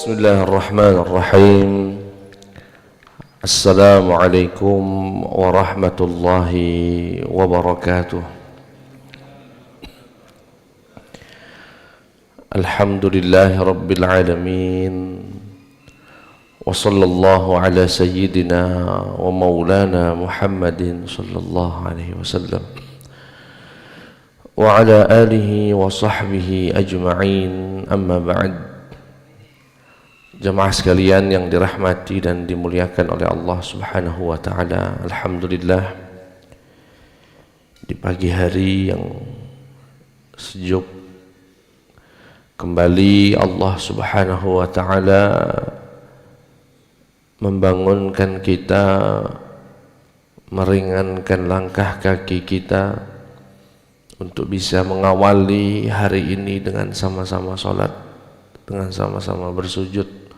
Bismillahirrahmanirrahim. Assalamualaikum warahmatullahi wabarakatuh. Alhamdulillahi rabbil alamin. Wa sallallahu ala sayyidina wa maulana Muhammadin sallallahu alaihi wasallam wa ala alihi wa sahbihi ajma'in, amma ba'd. Jemaah sekalian yang dirahmati dan dimuliakan oleh Allah Subhanahu wa taala, alhamdulillah di pagi hari yang sejuk kembali Allah Subhanahu wa taala membangunkan kita, meringankan langkah kaki kita untuk bisa mengawali hari ini dengan sama-sama salat, dengan sama-sama bersujud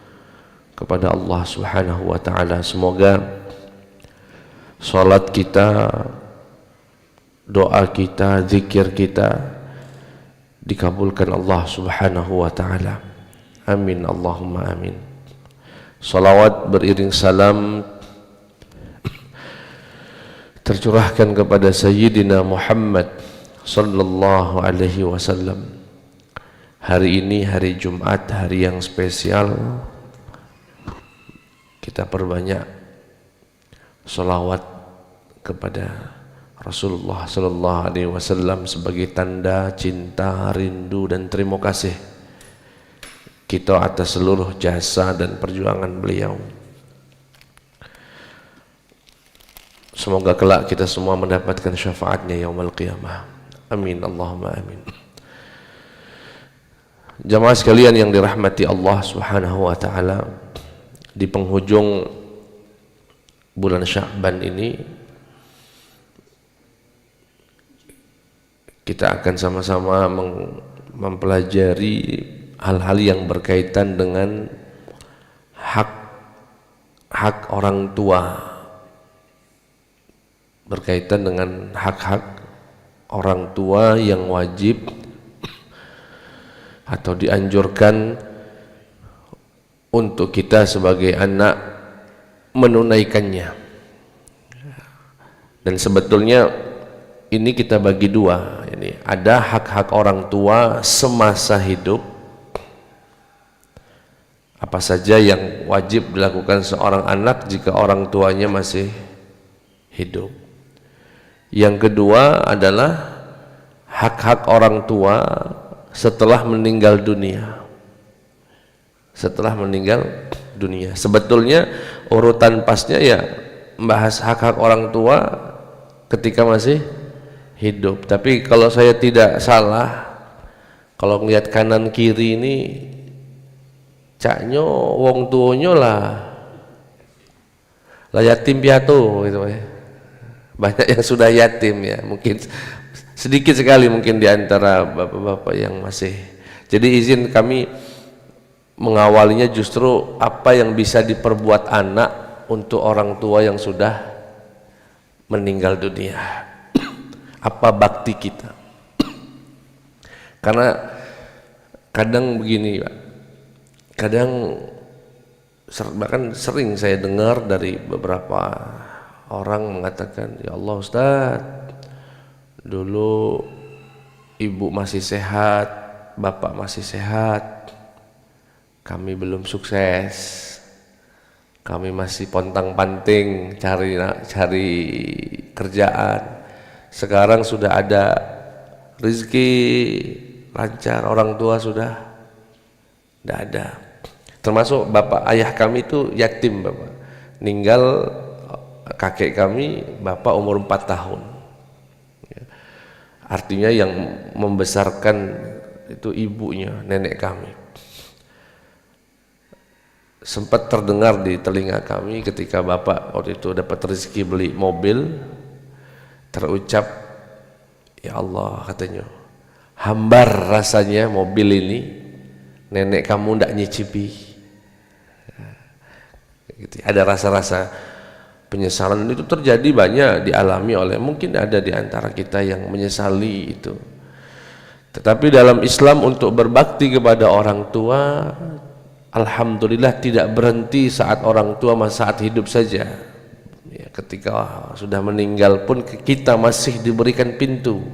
kepada Allah Subhanahu wa taala. Semoga salat kita, doa kita, zikir kita dikabulkan Allah Subhanahu wa taala. Amin Allahumma amin. Salawat beriring salam tercurahkan kepada Sayyidina Muhammad sallallahu alaihi wasallam. Hari ini hari Jumat, hari yang spesial. Kita perbanyak salawat kepada Rasulullah sallallahu alaihi wasallam sebagai tanda cinta, rindu dan terima kasih kita atas seluruh jasa dan perjuangan beliau. Semoga kelak kita semua mendapatkan syafaatnya yaumul qiyamah. Amin Allahumma amin. Jamaah sekalian yang dirahmati Allah Subhanahu wa taala, di penghujung bulan Sya'ban ini kita akan sama-sama mempelajari hal-hal yang berkaitan dengan hak orang tua, berkaitan dengan hak-hak orang tua yang wajib atau dianjurkan untuk kita sebagai anak menunaikannya. Dan sebetulnya ini kita bagi dua. Ini ada hak-hak orang tua semasa hidup, apa saja yang wajib dilakukan seorang anak jika orang tuanya masih hidup. Yang kedua adalah hak-hak orang tua setelah meninggal dunia. Setelah meninggal dunia. Sebetulnya urutan pasnya ya membahas hak-hak orang tua ketika masih hidup. Tapi kalau saya tidak salah, kalau melihat kanan kiri ini caknyo wong tuonyo lah yatim piatu gitu ya. Banyak yang sudah yatim ya, mungkin sedikit sekali mungkin di antara bapak-bapak yang masih. Jadi izin kami mengawalinya justru apa yang bisa diperbuat anak untuk orang tua yang sudah meninggal dunia. Apa bakti kita? Karena kadang begini Pak, kadang bahkan sering saya dengar dari beberapa orang mengatakan, ya Allah Ustaz, dulu ibu masih sehat, bapak masih sehat, kami belum sukses, kami masih pontang-panting cari kerjaan. Sekarang sudah ada rezeki lancar, orang tua sudah tidak ada. Termasuk bapak ayah kami itu yatim bapak, meninggal kakek kami bapak umur 4 tahun. Artinya yang membesarkan itu ibunya, nenek kami. Sempat terdengar di telinga kami ketika bapak waktu itu dapat rezeki beli mobil, terucap, ya Allah katanya, hambar rasanya mobil ini nenek kamu ndak nyicipi. Gitu. Ada rasa-rasa penyesalan itu terjadi, banyak dialami oleh, mungkin ada di antara kita yang menyesali itu. Tetapi dalam Islam untuk berbakti kepada orang tua alhamdulillah tidak berhenti saat orang tua saat hidup saja. Ya, ketika sudah meninggal pun kita masih diberikan pintu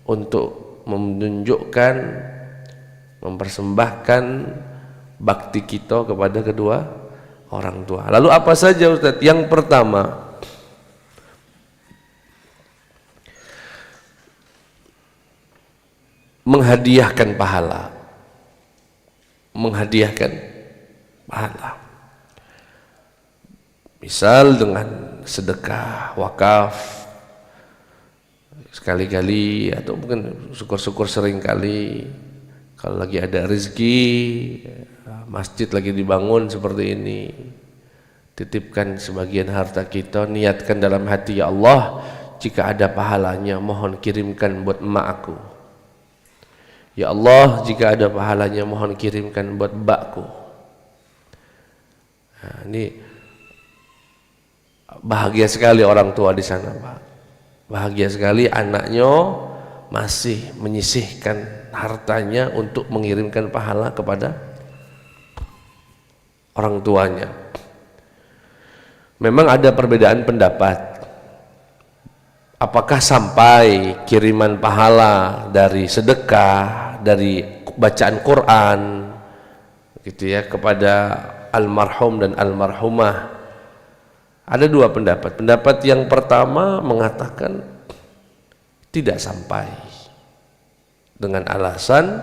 untuk menunjukkan, mempersembahkan bakti kita kepada kedua orang tua. Lalu apa saja Ustaz? Yang pertama, menghadiahkan pahala. Menghadiahkan pahala. Misal dengan sedekah, wakaf sekali-kali, atau mungkin syukur-syukur sering kali. Kalau lagi ada rezeki, masjid lagi dibangun seperti ini, titipkan sebagian harta kita, niatkan dalam hati, ya Allah, jika ada pahalanya mohon kirimkan buat emak aku. Ya Allah, jika ada pahalanya mohon kirimkan buat mbakku. Nah, ini bahagia sekali orang tua di sana, Pak. Bahagia sekali anaknya masih menyisihkan hartanya untuk mengirimkan pahala kepada orang tuanya. Memang ada perbedaan pendapat. Apakah sampai kiriman pahala dari sedekah, dari bacaan Quran gitu ya kepada almarhum dan almarhumah? Ada dua pendapat. Pendapat yang pertama mengatakan tidak sampai, dengan alasan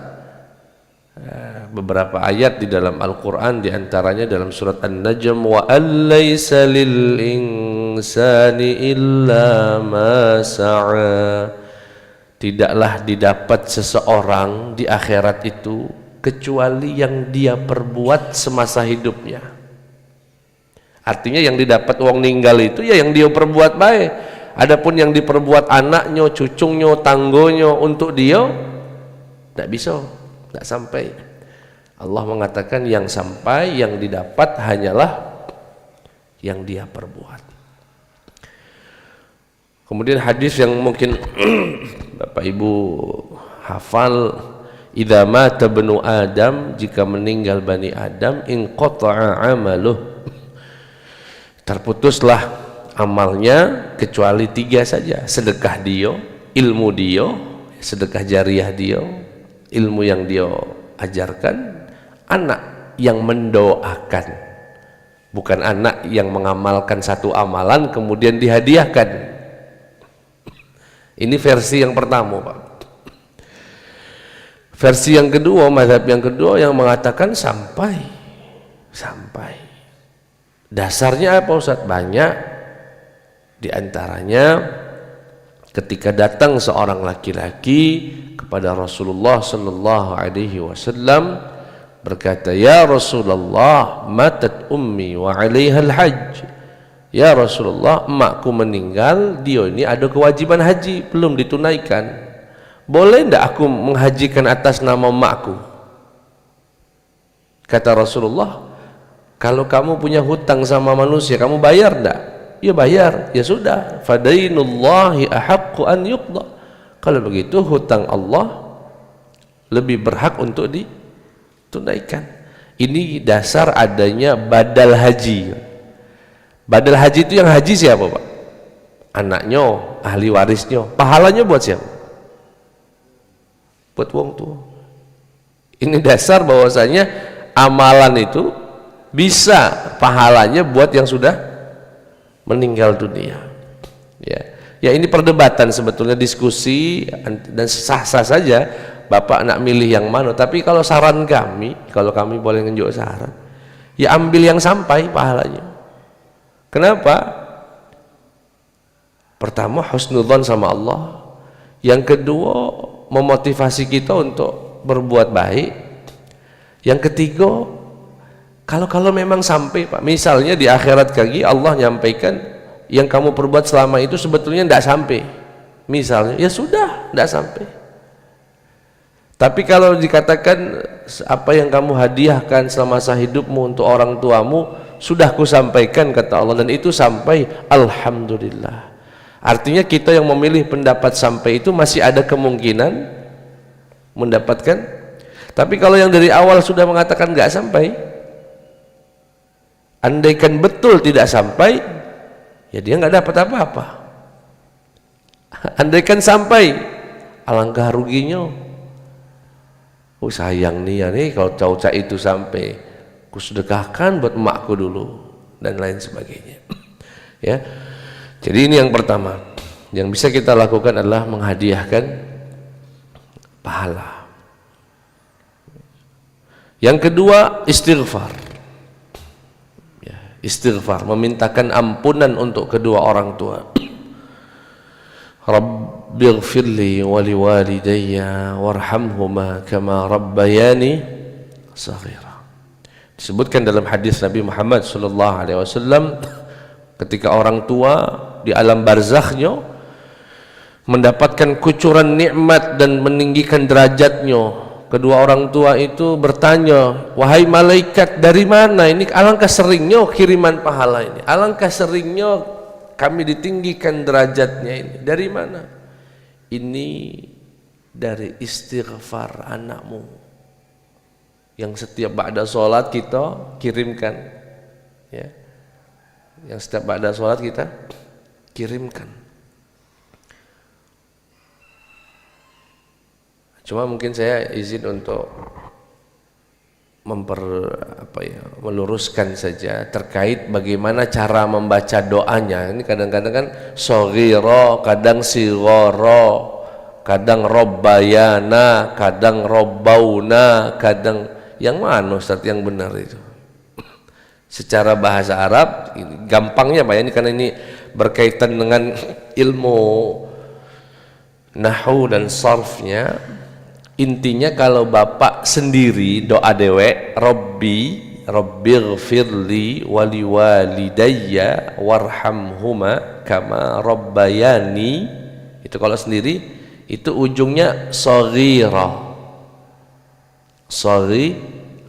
beberapa ayat di dalam Al-Quran, diantaranya dalam surat An-Najm, wa allaysa lil insani illa ma sa'a, tidaklah didapat seseorang di akhirat itu kecuali yang dia perbuat semasa hidupnya. Artinya yang didapat uang ninggal itu ya yang dia perbuat baik. Adapun yang diperbuat anaknya, cucunya, tanggonya untuk dia tidak bisa, tidak sampai. Allah mengatakan yang sampai, yang didapat hanyalah yang dia perbuat. Kemudian hadis yang mungkin Bapak Ibu hafal, idza mata banu Adam, jika meninggal Bani Adam, inqata'a amaluh, terputuslah amalnya kecuali tiga saja: sedekah dia, ilmu dia, sedekah jariah dia, ilmu yang dia ajarkan, anak yang mendoakan, bukan anak yang mengamalkan satu amalan kemudian dihadiahkan. Ini versi yang pertama, Pak. Versi yang kedua, mazhab yang kedua yang mengatakan sampai. Dasarnya apa Ustaz? Banyak. Di antaranya ketika datang seorang laki-laki kepada Rasulullah sallallahu alaihi wasallam berkata, ya Rasulullah, matat ummi wa 'alaihal hajj. Ya Rasulullah, emakku meninggal, dia ini ada kewajiban haji belum ditunaikan. Boleh tidak aku menghajikan atas nama emakku? Kata Rasulullah, kalau kamu punya hutang sama manusia, kamu bayar tidak? Ya bayar. Ya sudah, fadainullahi ahaqqu an yuqda. Kalau begitu hutang Allah lebih berhak untuk ditunaikan. Ini dasar adanya badal haji. Badal haji itu yang haji siapa, Pak? Anaknya, ahli warisnya. Pahalanya buat siapa? Buat wong tua. Ini dasar bahwasanya amalan itu bisa pahalanya buat yang sudah meninggal dunia. Ya ini perdebatan sebetulnya, diskusi, dan sah-sah saja Bapak nak milih yang mana. Tapi kalau saran kami, kalau kami boleh nunjuk saran, ya ambil yang sampai pahalanya. Kenapa? Pertama, husnudzon sama Allah. Yang kedua, memotivasi kita untuk berbuat baik. Yang ketiga, kalau memang sampai, Pak, misalnya di akhirat lagi Allah nyampaikan yang kamu perbuat selama itu sebetulnya tidak sampai, misalnya, ya sudah, tidak sampai. Tapi kalau dikatakan apa yang kamu hadiahkan semasa hidupmu untuk orang tuamu sudah kusampaikan, kata Allah, dan itu sampai, alhamdulillah. Artinya kita yang memilih pendapat sampai itu masih ada kemungkinan mendapatkan Tapi kalau yang dari awal sudah mengatakan nggak sampai, andaikan betul tidak sampai, ya dia nggak dapat apa-apa. Andaikan sampai, alangkah ruginya. Oh sayang nih ya nih kalau cauca itu sampai, ku sedekahkan buat emakku dulu dan lain sebagainya. Ya, jadi ini yang pertama yang bisa kita lakukan adalah menghadiahkan pahala. Yang kedua istighfar. Ya, istighfar, memintakan ampunan untuk kedua orang tua. Rabbighfirli wa liwalidayya warhamhuma kama rabbayani shaghira. Disebutkan dalam hadis Nabi Muhammad sallallahu alaihi wasallam, ketika orang tua di alam barzakhnya mendapatkan kucuran nikmat dan meninggikan derajatnya, kedua orang tua itu bertanya, wahai malaikat, dari mana ini? Alangkah seringnya kiriman pahala ini, alangkah seringnya kami ditinggikan derajatnya ini. Dari mana? Ini dari istighfar anakmu yang setiap ba'da sholat kita kirimkan, ya, yang setiap ba'da sholat kita kirimkan. Cuma mungkin saya izin untuk meluruskan saja terkait bagaimana cara membaca doanya. Ini kadang-kadang kan shoghiro, kadang sighoro, kadang robbayana, kadang robbauna, kadang yang mana Ustaz yang benar itu? Secara bahasa Arab gampangnya Pak ya, ini karena ini berkaitan dengan ilmu nahwu dan sarfnya. Intinya kalau bapak sendiri doa dewe, Rabbighfirli wali walidayya warhamhuma kama rabbayani, itu kalau sendiri itu ujungnya shaghira.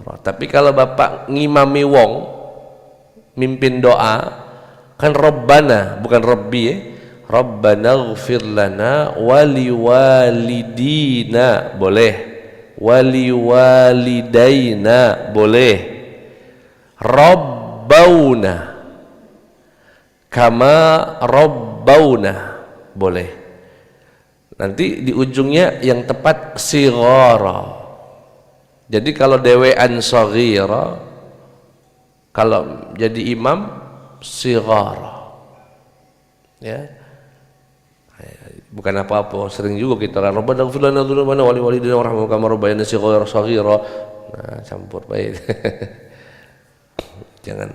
Tapi kalau bapak ngimami wong mimpin doa kan Rabbana bukan Rabbi ya. Rabbana ighfir lana wali walidina boleh, wali walidaina boleh, Rabbauna kama Rabbauna boleh. Nanti di ujungnya yang tepat sighara. Jadi kalau dewean shaghira, kalau jadi imam sighara, ya. Bukan apa-apa, sering juga kita kan Rabbana ighfir lana dzunubana wa liwalidina warhamhum kama rabbayana shaghira. Nah, campur baik. jangan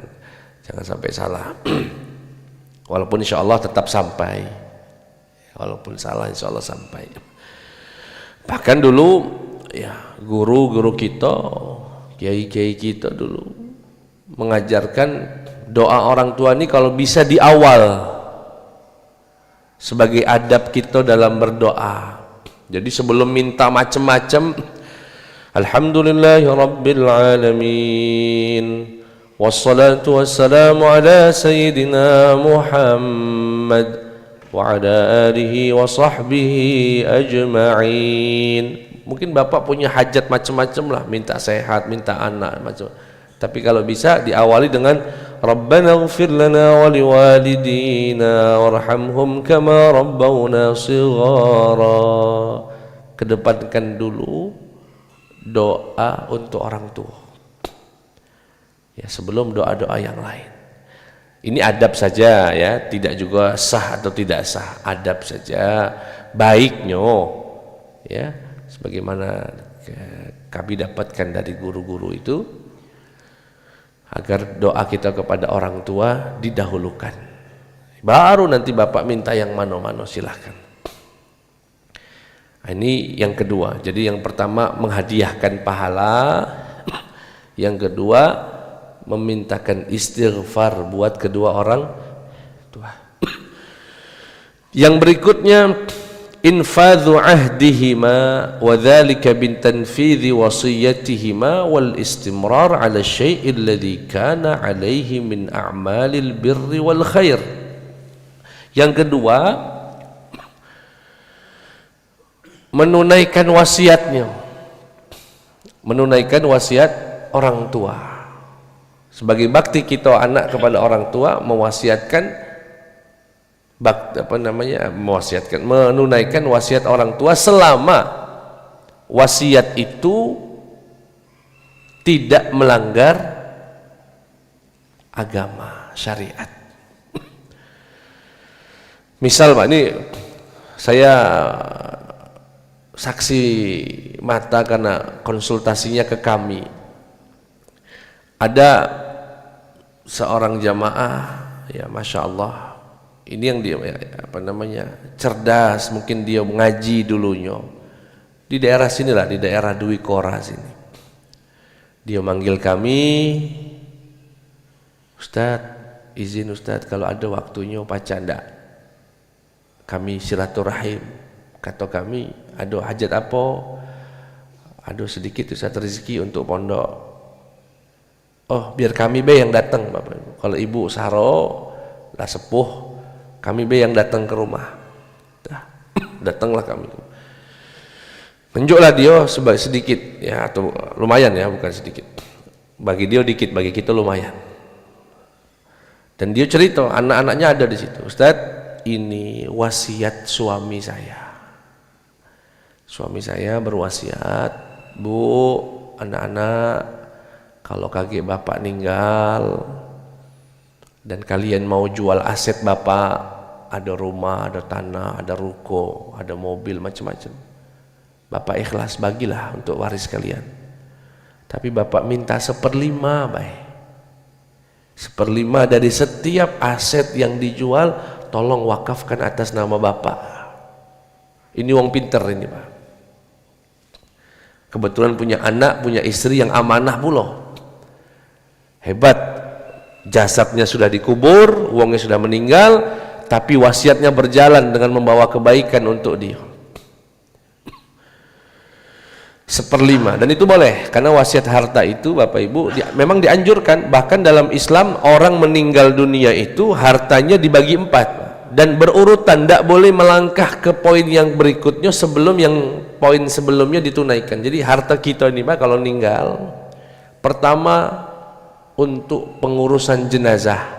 sampai salah. Walaupun insyaallah tetap sampai. Walaupun salah insyaallah sampai. Bahkan dulu ya guru-guru kita, kiai-kiai kita dulu mengajarkan doa orang tua ini kalau bisa di awal sebagai adab kita dalam berdoa. Jadi sebelum minta macam-macam, alhamdulillahi rabbil alamin wassalatu wassalamu ala sayyidina Muhammad wa ala alihi wa sahbihi ajma'in. Mungkin bapak punya hajat macam-macam lah, minta sehat, minta anak macam. Tapi kalau bisa diawali dengan Rabbana ighfir lana wa liwalidina warhamhum kama rabbawna shighara. Kedepankan dulu doa untuk orang tua, ya, sebelum doa-doa yang lain. Ini adab saja ya, tidak juga sah atau tidak sah, adab saja baiknya ya, sebagaimana kami dapatkan dari guru-guru itu, agar doa kita kepada orang tua didahulukan, baru nanti bapak minta yang mano-mano silahkan. Ini yang kedua. Jadi yang pertama menghadiahkan pahala, yang kedua memintakan istighfar buat kedua orang tua. Yang berikutnya infadhu ahdihima wa dhalika bin tanfidhi wasiyatihima wal istimrar ala syai'i alladhi kana alaihi min a'malil birri wal khair. Yang kedua menunaikan wasiatnya, menunaikan wasiat orang tua. Sebagai bakti kita anak kepada orang tua, mewasiatkan menunaikan wasiat orang tua selama wasiat itu tidak melanggar agama, syariat. Misal Pak, ini saya saksi mata karena konsultasinya ke kami. Ada seorang jamaah, ya Masya Allah, ini yang dia cerdas, mungkin dia mengaji dulunya di daerah sinilah, di daerah Dwi Kora sini. Dia manggil kami, Ustadz, izin Ustadz kalau ada waktunya baca ndak, kami silaturahim. Kata kami, ada hajat apa? Ada sedikit Ustadz rezeki untuk pondok. Oh, biar kami be yang datang Bapak Ibu. Kalau Ibu Saro lah sepuh, kami be yang datang ke rumah. Datanglah kami. Menunjuklah dia sedikit ya, atau lumayan ya, bukan sedikit. Bagi dia dikit, bagi kita lumayan. Dan dia cerita, anak-anaknya ada di situ. Ustadz, ini wasiat suami saya. Suami saya berwasiat, Bu, anak-anak, kalau kakek bapak meninggal dan kalian mau jual aset bapak, ada rumah, ada tanah, ada ruko, ada mobil, macam-macam, bapak ikhlas bagilah untuk waris kalian. Tapi bapak minta 1/5, baik. 1/5 dari setiap aset yang dijual, tolong wakafkan atas nama bapak. Ini wong pinter ini Pak. Kebetulan punya anak, punya istri yang amanah pula. Hebat, jasadnya sudah dikubur, uangnya sudah meninggal, tapi wasiatnya berjalan dengan membawa kebaikan untuk dia. 1/5, dan itu boleh, karena wasiat harta itu Bapak Ibu memang dianjurkan. Bahkan dalam Islam orang meninggal dunia itu hartanya dibagi 4 dan berurutan, tidak boleh melangkah ke poin yang berikutnya sebelum yang poin sebelumnya ditunaikan. Jadi harta kita ini Pak kalau meninggal, pertama untuk pengurusan jenazah.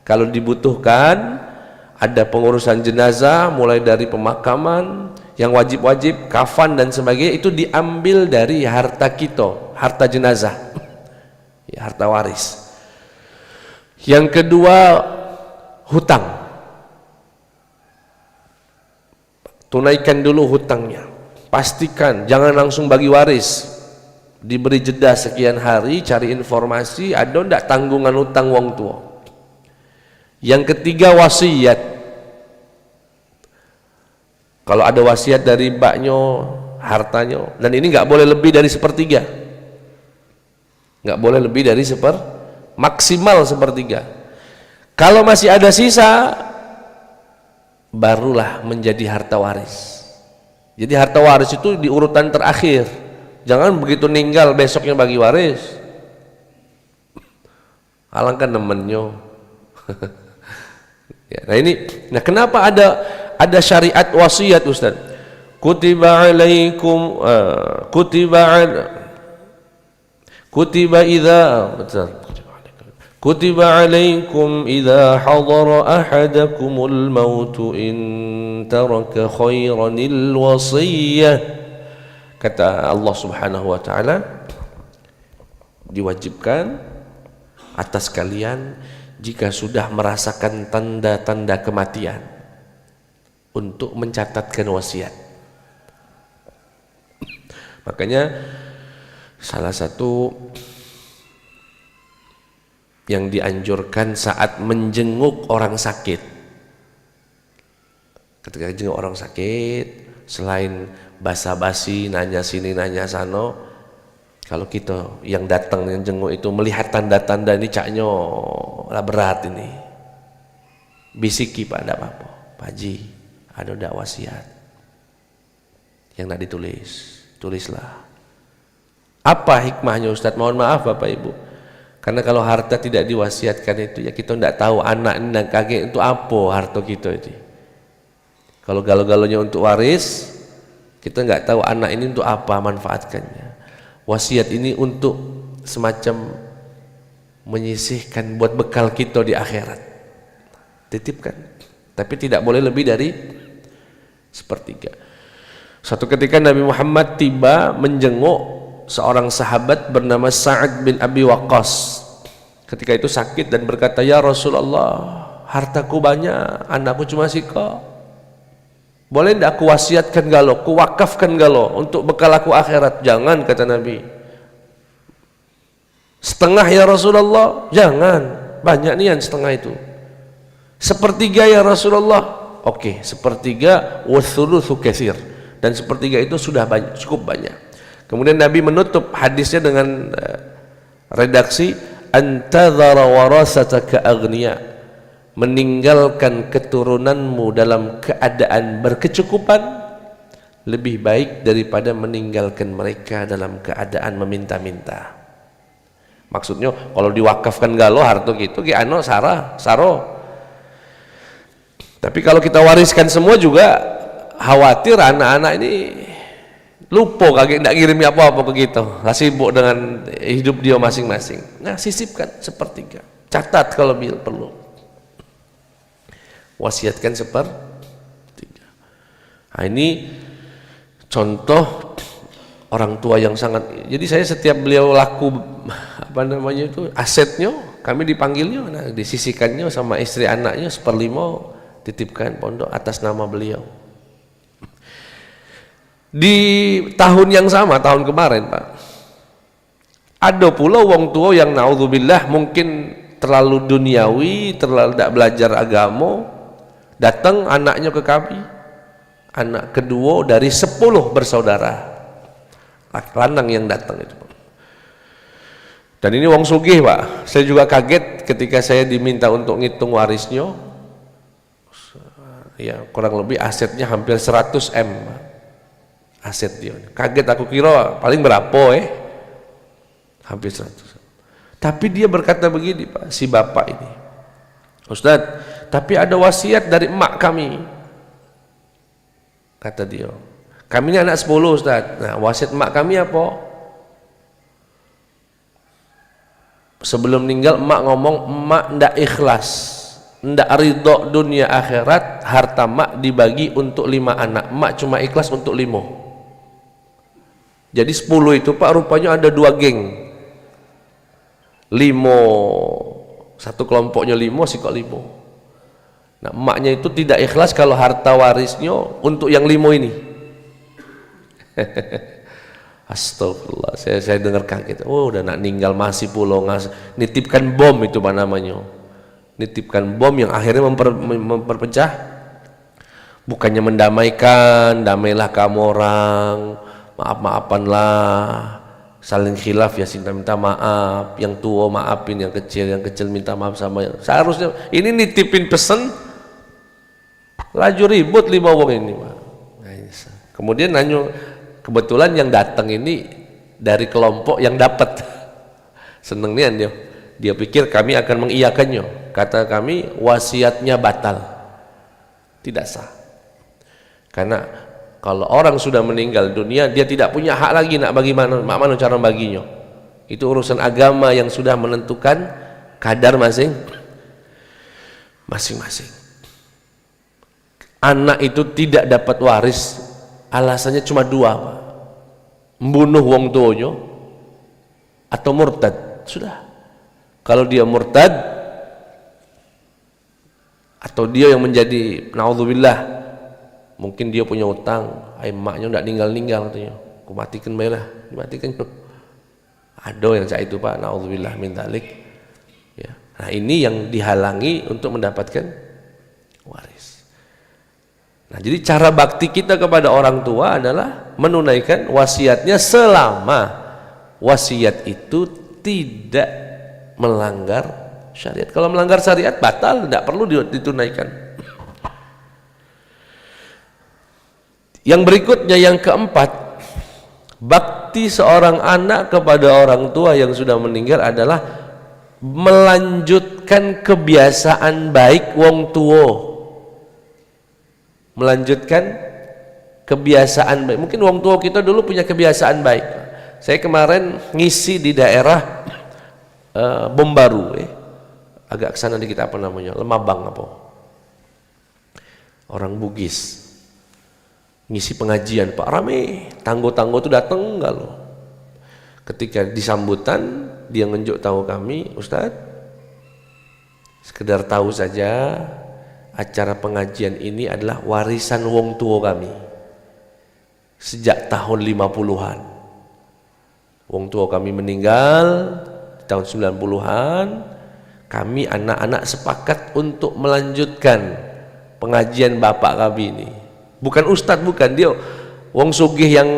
Kalau dibutuhkan ada pengurusan jenazah, mulai dari pemakaman yang wajib-wajib, kafan dan sebagainya, itu diambil dari harta kita, harta jenazah, ya, harta waris. Yang kedua, hutang. Tunaikan dulu hutangnya, pastikan jangan langsung bagi waris, diberi jeda sekian hari, cari informasi ada ndak tanggungan hutang wong tua. Yang ketiga, wasiat. Kalau ada wasiat dari mbaknya, hartanya, dan ini nggak boleh lebih dari 1/3, nggak boleh lebih dari maksimal 1/3. Kalau masih ada sisa, barulah menjadi harta waris. Jadi harta waris itu di urutan terakhir. Jangan begitu ninggal besoknya bagi waris. Alangkah nemennya. Ya, nah kenapa ada syariat wasiat Ustaz? Kutiba alaikum Kutiba alaikum idza hadara ahadakumul maut in taraka khairanil wasiyah. Kata Allah Subhanahu wa taala, diwajibkan atas kalian jika sudah merasakan tanda-tanda kematian untuk mencatatkan wasiat. Makanya salah satu yang dianjurkan saat menjenguk orang sakit, ketika jenguk orang sakit, selain basa-basi nanya sini nanya sana, kalau kita yang datang yang jenguk itu melihat tanda-tanda ini caknya lah berat ini, bisiki Pak, tidak apa-apa Pak Haji, ada ndak wasiat yang nak ditulis, tulislah. Apa hikmahnya Ustadz? Mohon maaf Bapak Ibu, karena kalau harta tidak diwasiatkan itu, ya kita tidak tahu anak dan kakek itu apa harta kita itu. Kalau galau-galaunya untuk waris, kita nggak tahu anak ini untuk apa manfaatkannya. Wasiat ini untuk semacam menyisihkan buat bekal kita di akhirat. Titipkan, tapi tidak boleh lebih dari sepertiga. Suatu ketika Nabi Muhammad tiba menjenguk seorang sahabat bernama Sa'ad bin Abi Waqqas. Ketika itu sakit dan berkata, "Ya Rasulullah, hartaku banyak, anakku cuma sika. Boleh tidak aku wasiatkan galo, aku wakafkan galo untuk bekal aku akhirat?" "Jangan," kata Nabi. "Setengah ya Rasulullah?" "Jangan, banyak nian setengah itu." "Sepertiga ya Rasulullah?" "Oke, sepertiga, wathulutsu katsir." Dan sepertiga itu sudah banyak, cukup banyak. Kemudian Nabi menutup hadisnya dengan redaksi, "Antadhara warasataka aghniya." Meninggalkan keturunanmu dalam keadaan berkecukupan lebih baik daripada meninggalkan mereka dalam keadaan meminta-minta. Maksudnya kalau diwakafkan galo harta gitu ki ano saro. Tapi kalau kita wariskan semua juga khawatir anak-anak ini lupa kagak ndak ngirim apa-apa ke kita, lah sibuk dengan hidup dia masing-masing. Nah, sisipkan sepertiga, catat kalau perlu, wasiatkan sepertiga. Nah, ini contoh orang tua yang sangat. Jadi saya setiap beliau laku asetnya, kami dipanggilnya, nah, disisikannya sama istri anaknya 1/5 titipkan pondok atas nama beliau. Di tahun yang sama, tahun kemarin Pak, ada pula wong tua yang naudzubillah mungkin terlalu duniawi, terlalu tidak belajar agama, datang anaknya ke kami, anak kedua dari 10 bersaudara, lanang yang datang itu Pak. Dan ini wong sugih Pak, saya juga kaget ketika saya diminta untuk ngitung warisnya. Ya, kurang lebih asetnya hampir 100 M aset dia. Kaget aku kira paling berapa hampir 100. Tapi dia berkata begini Pak, si bapak ini, "Ustadz, tapi ada wasiat dari emak kami," kata dia. "Kami ini anak 10 Ustadz. Nah, wasiat emak kami apa? Sebelum meninggal emak ngomong, emak ndak ikhlas, ndak ridho dunia akhirat, harta mak dibagi untuk 5 anak, mak cuma ikhlas untuk 5. Jadi 10 itu Pak rupanya ada 2 geng, 5, satu kelompoknya 5, si kok 5. Nah, emaknya itu tidak ikhlas kalau harta warisnya untuk yang 5 ini." Astagfirullah, saya dengar kaget. Oh, udah nak ninggal masih pulau nitipkan bom itu apa namanya, nitipkan bom yang akhirnya memperpecah, bukannya mendamaikan. Damailah kamu orang, maaf-maafanlah, saling khilaf ya, minta maaf, yang tua maafin yang kecil minta maaf sama yang seharusnya. Ini nitipin pesen laju ribut 5 wong ini Pak. Kemudian nanya, kebetulan yang datang ini dari kelompok yang dapat seneng nih dia pikir kami akan mengiyakannya. Kata kami, wasiatnya batal, tidak sah. Karena kalau orang sudah meninggal dunia, dia tidak punya hak lagi nak bagi mana cara baginya. Itu urusan agama yang sudah menentukan kadar masing-masing. Anak itu tidak dapat waris, alasannya cuma 2 Pak. Membunuh wong tuanya atau murtad. Sudah. Kalau dia murtad atau dia yang menjadi naudzubillah, mungkin dia punya utang, emaknya enggak ninggal katanya, aku matikan baiklah, dimatikan. Ada yang saya itu Pak, naudzubillah min dzalik. Ya. Nah, ini yang dihalangi untuk mendapatkan waris. Nah, jadi cara bakti kita kepada orang tua adalah menunaikan wasiatnya selama wasiat itu tidak melanggar syariat. Kalau melanggar syariat batal, tidak perlu ditunaikan. Yang berikutnya, yang keempat, bakti seorang anak kepada orang tua yang sudah meninggal adalah melanjutkan kebiasaan baik wong tua. Melanjutkan kebiasaan baik. Mungkin wong tua kita dulu punya kebiasaan baik. Saya kemarin ngisi di daerah Bombaru, agak kesana dikit, apa namanya, Lemabang apa, orang Bugis, ngisi pengajian Pak, rame, tanggo-tanggo tuh datang enggak loh. Ketika disambutan dia ngenjuk tahu kami, Ustadz, sekedar tahu saja acara pengajian ini adalah warisan wong tua kami sejak tahun 50-an. Wong tua kami meninggal tahun 90-an, kami anak-anak sepakat untuk melanjutkan pengajian bapak kami ini. Bukan ustadz, bukan, dia wong sugih yang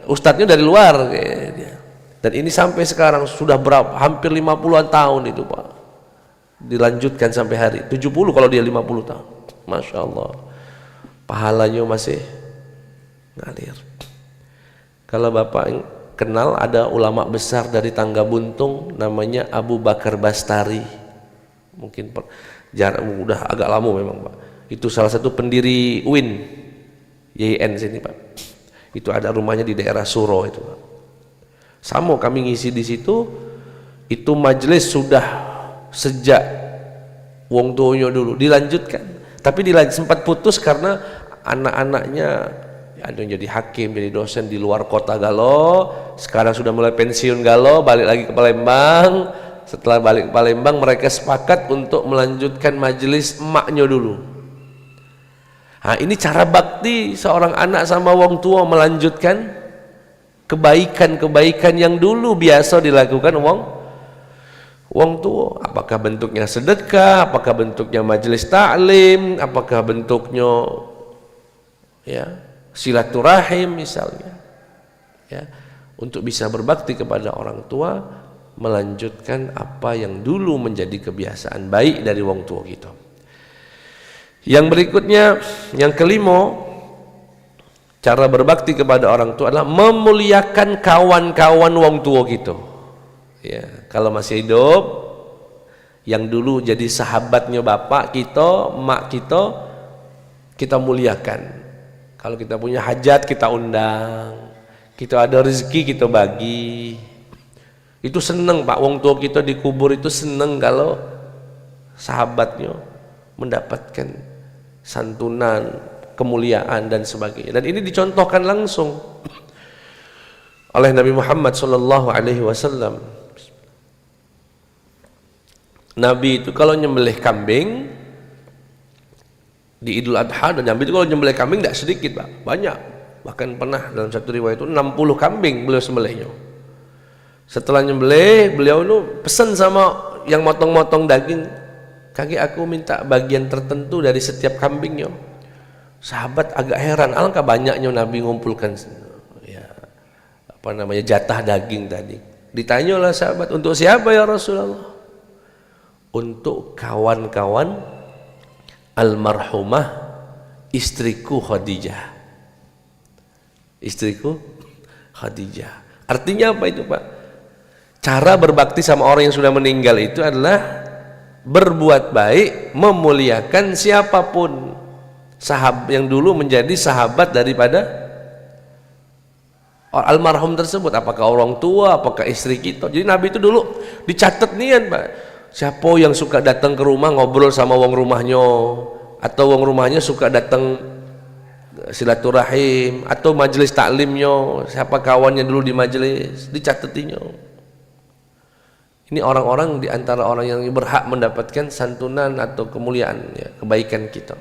ustadznya dari luar dia. Dan ini sampai sekarang sudah berapa, hampir 50-an tahun itu Pak, dilanjutkan sampai hari 70 kalau dia 50 tahun. Masya Allah, pahalanya masih ngalir. Kalau bapak kenal, ada ulama besar dari Tangga Buntung namanya Abu Bakar Bastari, mungkin udah agak lama memang Pak. Itu salah satu pendiri UIN YIN sini Pak. Itu ada rumahnya di daerah Suro itu Pak. Sama kami ngisi di situ, itu majelis sudah sejak wong tuanya dulu dilanjutkan, tapi sempat putus karena anak-anaknya ada yang jadi hakim, jadi dosen di luar kota galau, sekarang sudah mulai pensiun galau, balik lagi ke Palembang. Setelah balik ke Palembang, mereka sepakat untuk melanjutkan majelis emaknya dulu. Nah, ini cara bakti seorang anak sama wong tua, melanjutkan kebaikan-kebaikan yang dulu biasa dilakukan wong tua. Apakah bentuknya sedekah, apakah bentuknya majelis taklim, apakah bentuknya silaturahim misalnya, untuk bisa berbakti kepada orang tua, melanjutkan apa yang dulu menjadi kebiasaan baik dari wong tua kita. Yang berikutnya, yang kelima, cara berbakti kepada orang tua adalah memuliakan kawan-kawan wong tua kita. Kalau masih hidup, yang dulu jadi sahabatnya bapak kita, mak kita muliakan. Kalau kita punya hajat, kita undang, kita ada rezeki, kita bagi. Itu seneng Pak, wong tua kita dikubur itu seneng kalau sahabatnya mendapatkan santunan, kemuliaan dan sebagainya. Dan ini dicontohkan langsung oleh Nabi Muhammad SAW. Nabi itu kalau nyembelih kambing di Idul Adha, dan Nabi itu kalau nyembelih kambing tidak sedikit Pak, banyak. Bahkan pernah dalam satu riwayat itu 60 kambing beliau sembelihnya. Setelah nyembelih, beliau itu pesan sama yang motong-motong daging, kaki aku minta bagian tertentu dari setiap kambingnya. Sahabat agak heran, alangkah banyaknya Nabi ngumpulkan jatah daging tadi. Ditanyalah sahabat, untuk siapa ya Rasulullah? Untuk kawan-kawan almarhumah istriku Khadijah. Istriku Khadijah. Artinya apa itu Pak? Cara berbakti sama orang yang sudah meninggal itu adalah berbuat baik, memuliakan siapapun sahabat yang dulu menjadi sahabat daripada almarhum tersebut, apakah orang tua, apakah istri kita. Jadi Nabi itu dulu dicatat nian Pak, siapa yang suka datang ke rumah ngobrol sama wong rumahnya, atau wong rumahnya suka datang silaturahim atau majelis taklimnya, siapa kawannya dulu di majelis, dicatatinya. Ini orang-orang di antara orang yang berhak mendapatkan santunan atau kemuliaan, kebaikan kita.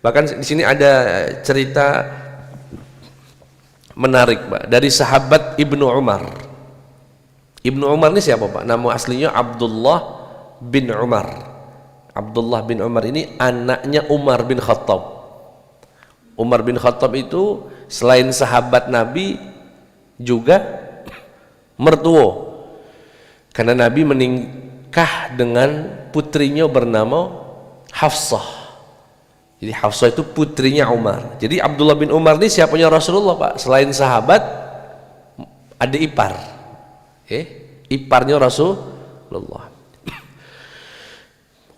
Bahkan di sini ada cerita menarik Pak, dari sahabat Ibnu Umar. Ibnu Umar ini siapa Pak? Nama aslinya Abdullah bin Umar. Abdullah bin Umar ini anaknya Umar bin Khattab. Umar bin Khattab itu selain sahabat Nabi juga mertua, karena Nabi menikah dengan putrinya bernama Hafsah. Jadi Hafsah itu putrinya Umar. Jadi Abdullah bin Umar ini siapanya Rasulullah Pak? Selain sahabat, ada ipar, iparnya Rasulullah.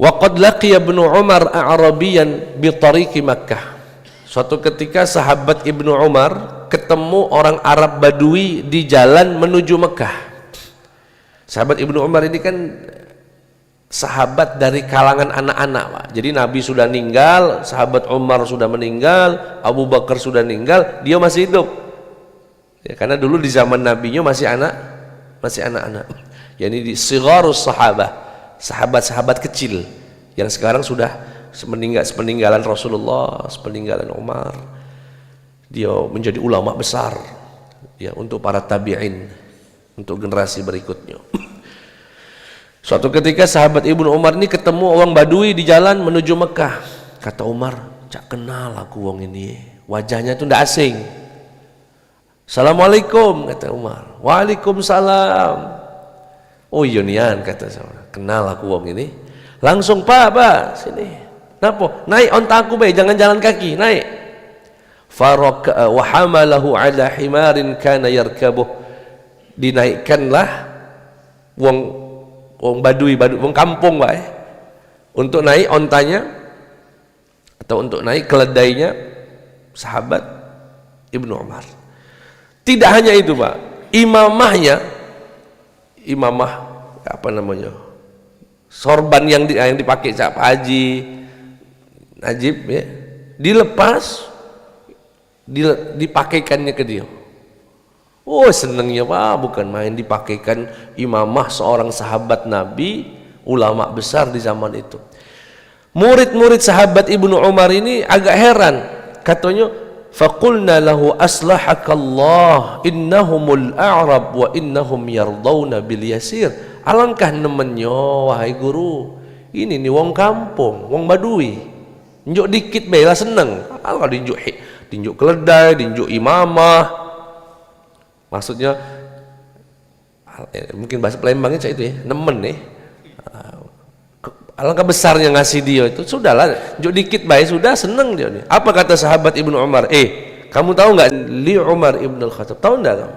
Wa qad laqiya Ibnu Umar a'rabiyan bi tariqi Makkah. Suatu ketika sahabat Ibnu Umar ketemu orang Arab Badui di jalan menuju Mekah. Sahabat Ibnu Umar ini kan sahabat dari kalangan anak-anak, Pak. Jadi Nabi sudah meninggal, sahabat Umar sudah meninggal, Abu Bakar sudah meninggal, dia masih hidup. Ya, karena dulu di zaman Nabinya masih anak-anak. Yani di sigharus sahabah, sahabat-sahabat kecil yang sekarang sudah sepeninggalan Rasulullah, sepeninggalan Umar. Dia menjadi ulama besar ya untuk para tabi'in, untuk generasi berikutnya. Suatu ketika sahabat Ibnu Umar ini ketemu orang Badui di jalan menuju Mekah. Kata Umar, "Cak kenal aku wong ini. Wajahnya tuh ndak asing." "Assalamualaikum," kata Umar. "Waalaikumsalam." "Oh iya nian," kata saya. "Kenal aku wong ini." Langsung, Pak, sini. Napa? "Naik onta aku bae, jangan jalan kaki, naik." Faraka wa hamalahu ala himarin kana yarkabuh. Dinaikkanlah wong Badui, wong kampung, Pak, untuk naik ontanya atau untuk naik keledainya sahabat Ibnu Umar. Tidak hanya itu, Pak, imamah apa namanya, sorban yang dipakai Pak Haji Najib ya, dilepas, dipakaikannya ke dia. Oh, senangnya, Pak, bukan main, dipakaikan imamah seorang sahabat Nabi, ulama besar di zaman itu. Murid-murid sahabat Ibnu Umar ini agak heran. Katanya, "Faqulna lahu aslahakallah innahumul a'rab wa innahum yardawna bil yasir." Alangkah nemennya, wahai guru, ini nih wong kampung, wong Badui, njuk dikit bela seneng. Kalau dinjuk keledai, dinjuk imamah, maksudnya mungkin bahasa Palembangnya itu ya, nemen nih. Alangkah besarnya ngasih dia itu, sudahlah, njuk dikit baik sudah seneng dia nih. Apa kata sahabat Ibnu Umar? Kamu tahu nggak li Umar Ibn Al-Khattab? Tahu enggak kamu?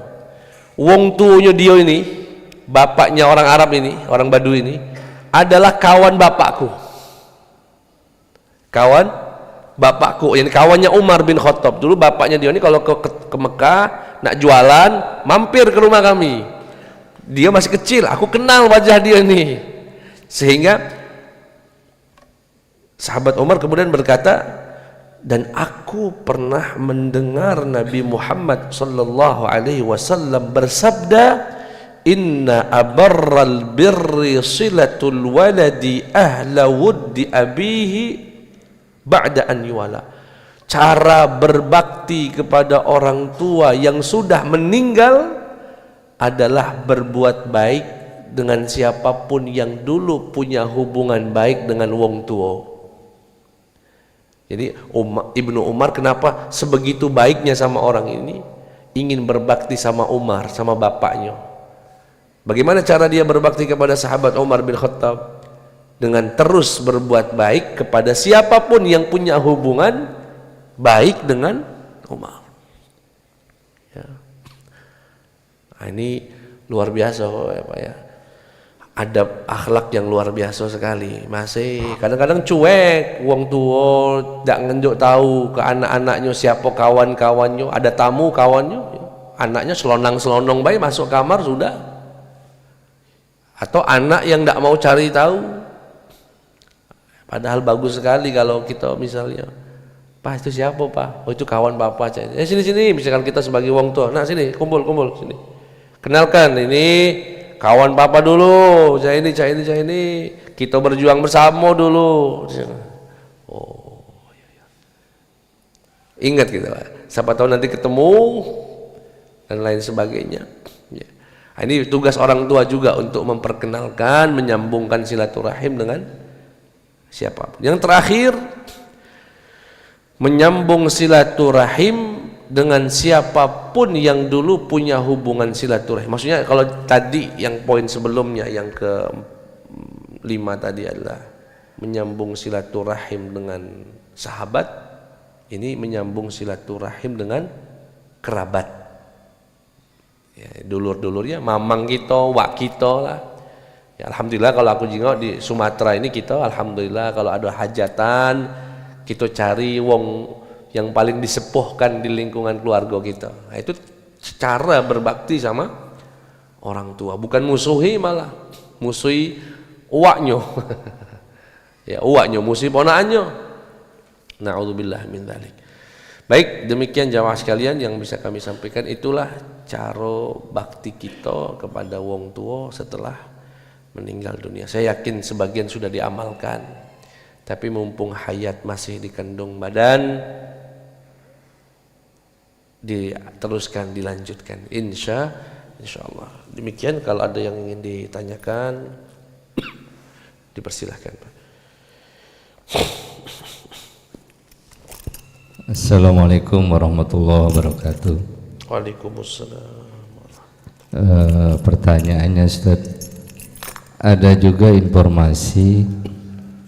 Wong tuanya dia ini, bapaknya orang Arab ini, orang Badui ini, adalah kawan bapakku. Kawan bapakku, yang kawannya Umar bin Khattab. Dulu bapaknya dia ini kalau ke Mekah nak jualan, mampir ke rumah kami. Dia masih kecil, aku kenal wajah dia nih. Sehingga sahabat Umar kemudian berkata, dan aku pernah mendengar Nabi Muhammad sallallahu alaihi wasallam bersabda, "Inna abarral birri silatul waladi ahla wuddi abihi ba'da an yuwala." Cara berbakti kepada orang tua yang sudah meninggal adalah berbuat baik dengan siapapun yang dulu punya hubungan baik dengan wong tua. Jadi Ibnu Umar kenapa sebegitu baiknya sama orang ini, ingin berbakti sama Umar, sama bapaknya. Bagaimana cara dia berbakti kepada sahabat Umar bin Khattab? Dengan terus berbuat baik kepada siapapun yang punya hubungan baik dengan Umar. Ya. Nah, ini luar biasa ya, Pak ya. Adab akhlak yang luar biasa sekali. Masih kadang-kadang cuek, wong tua tidak ngenjuk tahu ke anak-anaknya siapa kawan-kawannya, ada tamu kawannya, anaknya selonang-selonong baik masuk kamar sudah. Atau anak yang tidak mau cari tahu. Padahal bagus sekali kalau kita misalnya, "Pak, itu siapa, Pak?" "Oh, itu kawan Bapak." Sini, misalkan kita sebagai wong tua, "Nah, sini, kumpul sini. Kenalkan, ini kawan Papa dulu, saya ini. Kita berjuang bersama dulu." Oh, iya. Ingat kita, Pak. Siapa tahu nanti ketemu dan lain sebagainya. Ya. Ini tugas orang tua juga untuk memperkenalkan, menyambungkan silaturahim dengan siapapun. Yang terakhir, menyambung silaturahim dengan siapapun yang dulu punya hubungan silaturahim. Maksudnya kalau tadi yang poin sebelumnya yang ke-5 tadi adalah menyambung silaturahim dengan sahabat, ini menyambung silaturahim dengan kerabat. Ya, dulur-dulurnya, mamang kita, wak kita lah. Ya, alhamdulillah kalau aku jengok di Sumatera ini kita, alhamdulillah kalau ada hajatan kita cari wong yang paling disepuhkan di lingkungan keluarga kita. Nah, itu cara berbakti sama orang tua, bukan musuhi, malah musuhi uaknya. Ya, uaknya musuhi ponakannya. Na'udzubillah min dzalik. Baik, demikian jamaah sekalian yang bisa kami sampaikan. Itulah cara bakti kita kepada wong tua setelah meninggal dunia. Saya yakin sebagian sudah diamalkan, tapi mumpung hayat masih dikandung badan, diteruskan, dilanjutkan, insya Allah. Demikian, kalau ada yang ingin ditanyakan dipersilahkan, Pak. Assalamualaikum warahmatullahi wabarakatuh. Waalaikumsalam. Pertanyaannya, Ustaz, ada juga informasi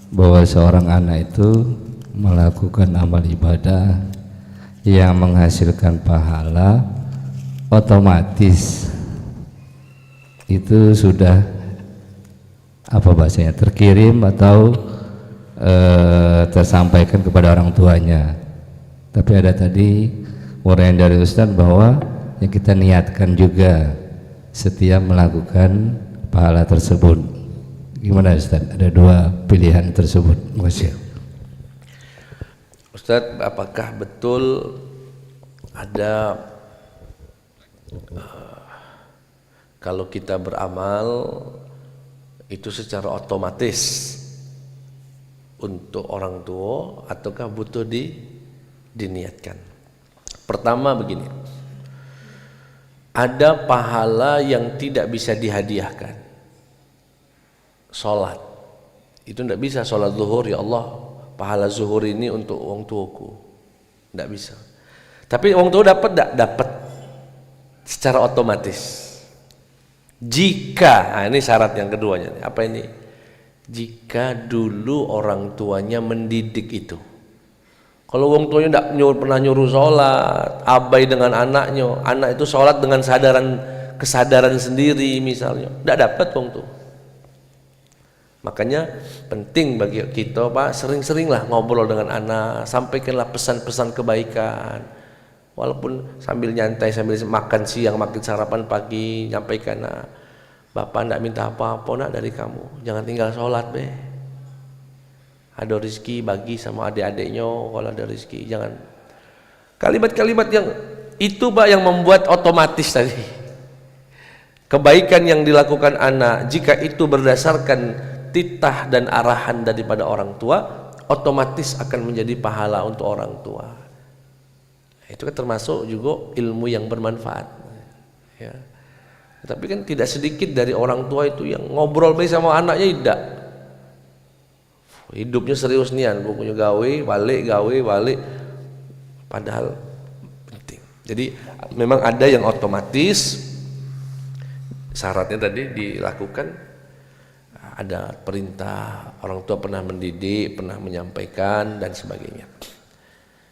bahwa seorang anak itu melakukan amal ibadah yang menghasilkan pahala, otomatis itu sudah apa bahasanya, terkirim atau tersampaikan kepada orang tuanya. Tapi ada tadi uraian dari Ustaz bahwa yang kita niatkan juga setiap melakukan pahala tersebut. Gimana Ustaz? Ada dua pilihan tersebut. Makasih. Ustaz, apakah betul ada kalau kita beramal itu secara otomatis untuk orang tua, ataukah butuh diniatkan? Pertama begini, ada pahala yang tidak bisa dihadiahkan. Sholat itu tidak bisa. Sholat zuhur, ya Allah, pahala zuhur ini untuk orang tuaku, tidak bisa. Tapi orang tua dapat tidak? Dapat secara otomatis. Jika, nah ini syarat yang keduanya. Apa ini? Jika dulu orang tuanya mendidik itu. Kalau orang tuanya tidak pernah nyuruh sholat, abai dengan anaknya, anak itu sholat dengan kesadaran sendiri misalnya, tidak dapat orang tua. Makanya penting bagi kita, Pak, sering-seringlah ngobrol dengan anak, sampaikanlah pesan-pesan kebaikan. Walaupun sambil nyantai, sambil makan siang, makan sarapan pagi, nyampaikan, nah, Bapak tidak minta apa-apa nak dari kamu, jangan tinggal sholat be. Ada rezeki bagi sama adik-adiknya, kalau ada rezeki jangan. Kalimat-kalimat yang itu, Pak, yang membuat otomatis tadi kebaikan yang dilakukan anak, jika itu berdasarkan titah dan arahan daripada orang tua, otomatis akan menjadi pahala untuk orang tua. Itu kan termasuk juga ilmu yang bermanfaat, ya. Tapi kan tidak sedikit dari orang tua itu yang ngobrol baik sama anaknya, tidak. Hidupnya serius nian, pokoknya gawe balik, padahal penting. Jadi memang ada yang otomatis, syaratnya tadi dilakukan, ada perintah, orang tua pernah mendidik, pernah menyampaikan dan sebagainya.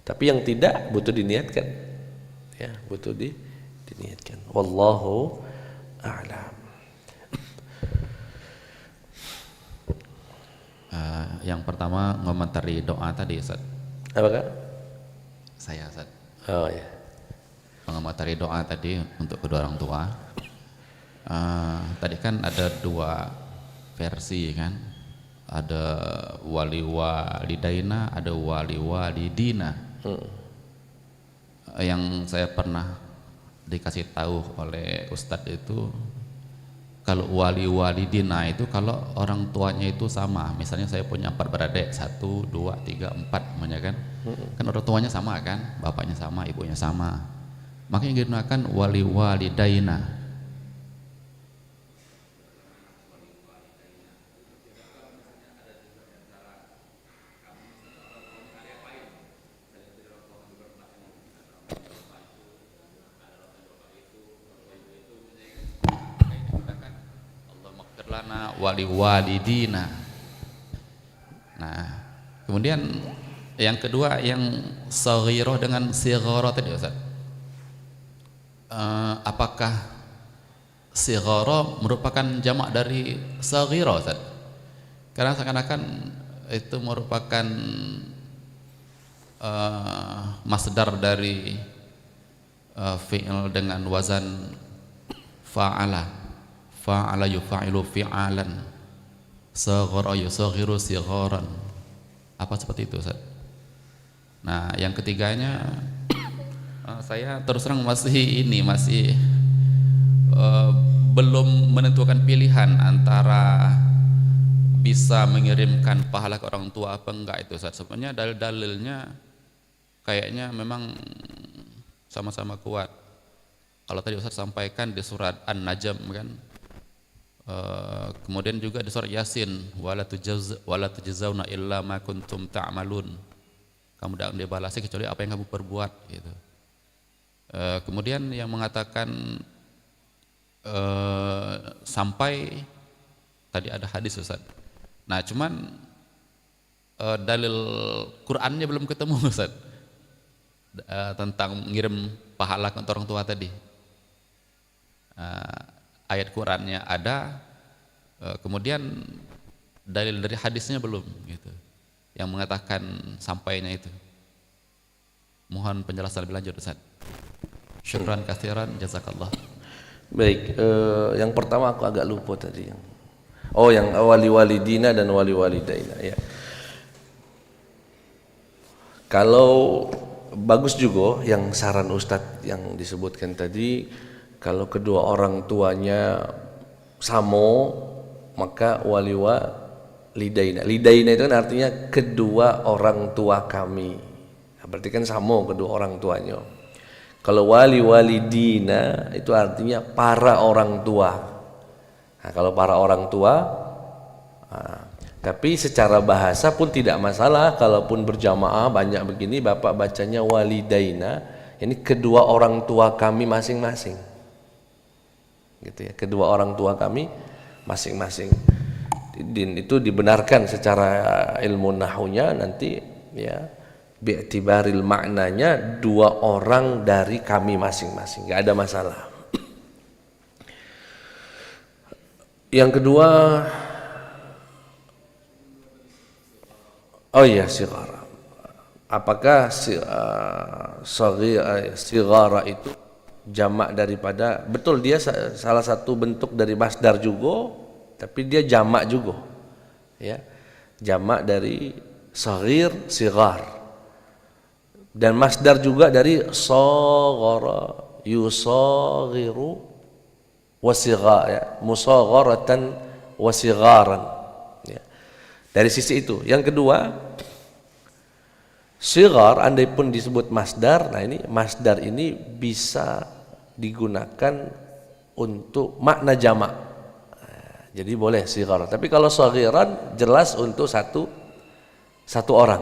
Tapi yang tidak butuh diniatkan, ya, butuh diniatkan. Wallahu a'lam. Yang pertama ngomentari doa tadi, Ustaz. Apakah? Saya, Ustaz. Oh ya. Mengomentari doa tadi untuk kedua orang tua. Tadi kan ada dua versi kan. Ada wali walidaina, ada wali walidina. Yang saya pernah dikasih tahu oleh Ustadz itu, kalau wali walidina itu kalau orang tuanya itu sama. Misalnya saya punya 4 beradik, 1, 2, 3, 4 namanya kan. Kan orang tuanya sama kan, bapaknya sama, ibunya sama. Makanya digunakan wali walidaina. Lana wali walidina. Nah, kemudian yang kedua yang saghirah dengan sighara tadi, Ustaz. Apakah sighara merupakan jamak dari saghira, Ustaz? Karena seakan-akan itu merupakan masdar dari fi'il dengan wazan fa'ala yufa'ilu fi'alan, saghara yusaghiru sigharan, apa seperti itu Ustaz. Nah yang ketiganya saya terus terang masih belum menentukan pilihan antara bisa mengirimkan pahala ke orang tua apa enggak itu Ustaz. Sebenarnya dalil-dalilnya kayaknya memang sama-sama kuat. Kalau tadi Ustaz sampaikan di surat An-Najm kan, kemudian juga di surat Yasin, wala tujzauna illa ma kuntum ta'malun, kamu tidak dibalasi kecuali apa yang kamu perbuat gitu. Kemudian yang mengatakan sampai tadi ada hadis Ustaz. Nah cuman dalil Qur'annya belum ketemu Ustaz, tentang ngirim pahala ke orang tua tadi. Ayat Qur'annya ada, kemudian dalil dari hadisnya belum gitu, yang mengatakan sampainya itu. Mohon penjelasan lebih lanjut Ustaz. Syukran katsiran, jazakallah. Baik, yang pertama aku agak lupa tadi. Yang wali-walidina dan wali-walidaina ya. Kalau bagus juga yang saran Ustadz yang disebutkan tadi, kalau kedua orang tuanya samo maka walidaina. Lidaina itu kan artinya kedua orang tua kami. Nah, berarti kan samo kedua orang tuanya. Kalau wali-walidina itu artinya para orang tua. Nah, kalau para orang tua, tapi secara bahasa pun tidak masalah. Kalaupun berjamaah banyak begini, bapak bacanya walidaina, ini kedua orang tua kami masing-masing, gitu ya, kedua orang tua kami masing-masing. Itu dibenarkan secara ilmu nahunya nanti ya, bi'tibaril maknanya dua orang dari kami masing-masing, nggak ada masalah. Yang kedua, sighara. Apakah sighara itu jamak daripada, betul dia salah satu bentuk dari masdar juga, tapi dia jamak juga ya, jamak dari saghir, sighar, dan masdar juga dari saghara yusaghiru wasighar ya, musagharatan wasigharan ya. Dari sisi itu. Yang kedua, sighar andai pun disebut masdar, nah ini masdar ini bisa digunakan untuk makna jamak. Jadi boleh sighar. Tapi kalau saghiran jelas untuk satu orang,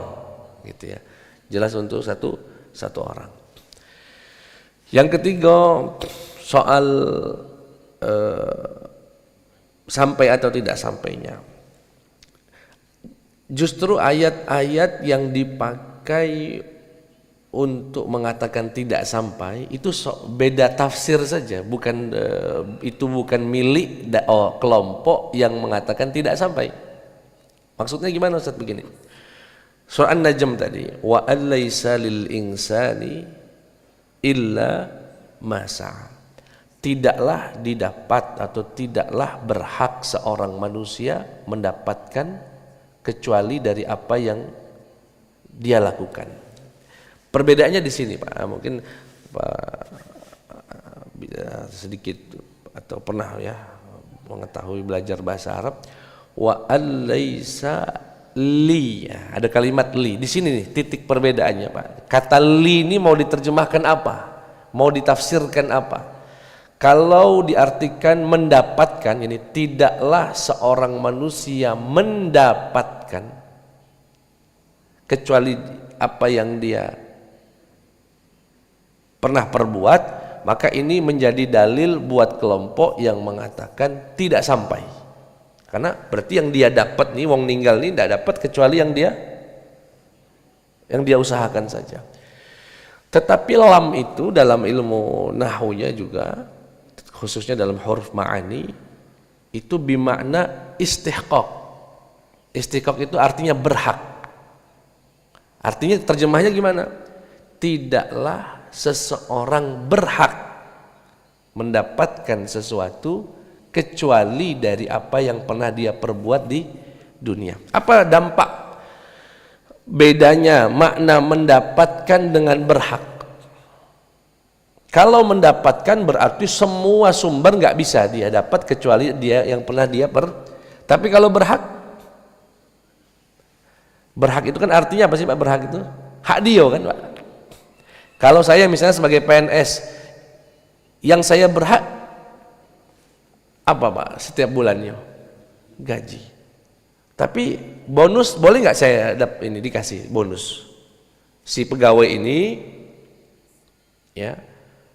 gitu ya. Jelas untuk satu orang. Yang ketiga, soal sampai atau tidak sampainya. Justru ayat-ayat yang dipakai untuk mengatakan tidak sampai itu beda tafsir saja, bukan itu bukan milik kelompok yang mengatakan tidak sampai. Maksudnya gimana Ustaz? Begini, surah An-Najm tadi, wa alaysa lil insani illa ma sa'a, tidaklah didapat atau tidaklah berhak seorang manusia mendapatkan kecuali dari apa yang dia lakukan. Perbedaannya di sini Pak, mungkin Pak sedikit atau pernah ya mengetahui belajar bahasa Arab. Wa alaysa li, ada kalimat li di sini nih, titik perbedaannya Pak. Kata li ini mau diterjemahkan apa, mau ditafsirkan apa? Kalau diartikan mendapatkan, ini tidaklah seorang manusia mendapatkan kecuali apa yang dia pernah perbuat, maka ini menjadi dalil buat kelompok yang mengatakan tidak sampai. Karena berarti yang dia dapat nih, wong ninggal nih tidak dapat kecuali yang dia usahakan saja. Tetapi lam itu dalam ilmu nahwunya juga, khususnya dalam huruf ma'ani, itu bimakna istihqaq. Istihqaq itu artinya berhak. Artinya terjemahnya gimana? tidaklah seseorang berhak mendapatkan sesuatu kecuali dari apa yang pernah dia perbuat di dunia. Apa dampak bedanya makna mendapatkan dengan berhak? Kalau mendapatkan berarti semua sumber nggak bisa dia dapat kecuali dia yang pernah dia tapi kalau berhak itu kan artinya apa sih Pak? Berhak itu hak dia kan Pak. Kalau saya misalnya sebagai PNS yang saya berhak apa Pak setiap bulannya? Gaji. Tapi bonus boleh nggak saya ini dikasih bonus? Si pegawai ini ya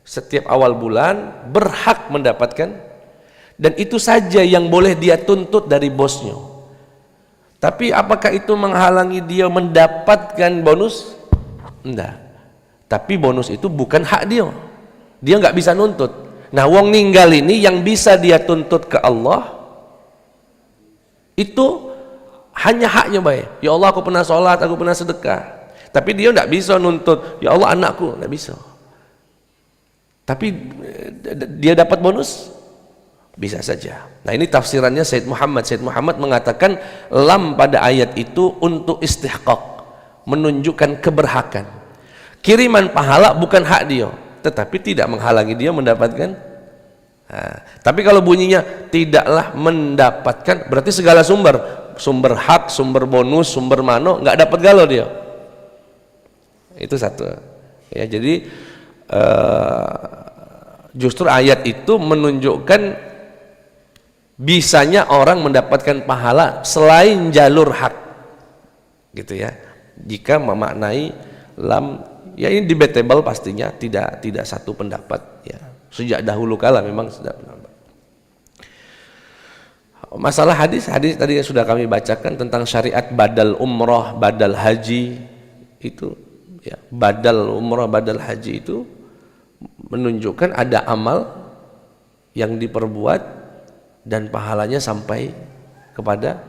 setiap awal bulan berhak mendapatkan, dan itu saja yang boleh dia tuntut dari bosnya. Tapi apakah itu menghalangi dia mendapatkan bonus? Enggak. Tapi bonus itu bukan hak dia. Dia nggak bisa nuntut. Nah, wong ninggal ini yang bisa dia tuntut ke Allah itu hanya haknya baik. Ya Allah, aku pernah sholat, aku pernah sedekah. Tapi dia nggak bisa nuntut, ya Allah anakku, nggak bisa. Tapi dia dapat bonus? Bisa saja. Nah, ini tafsirannya Said Muhammad. Said Muhammad mengatakan lam pada ayat itu untuk istihqaq, menunjukkan keberhakan. Kiriman pahala bukan hak dia, tetapi tidak menghalangi dia mendapatkan. Nah, tapi kalau bunyinya tidaklah mendapatkan, berarti segala sumber hak, sumber bonus, sumber mano nggak dapat galau dia. Itu satu. Ya, jadi justru ayat itu menunjukkan bisanya orang mendapatkan pahala selain jalur hak, gitu ya. Jika memaknai lam, ya ini debatable pastinya, tidak satu pendapat ya. Sejak dahulu kala memang sudah pendapat. Masalah hadis tadi sudah kami bacakan tentang syariat badal umrah, badal haji itu ya, badal umrah, badal haji itu menunjukkan ada amal yang diperbuat dan pahalanya sampai kepada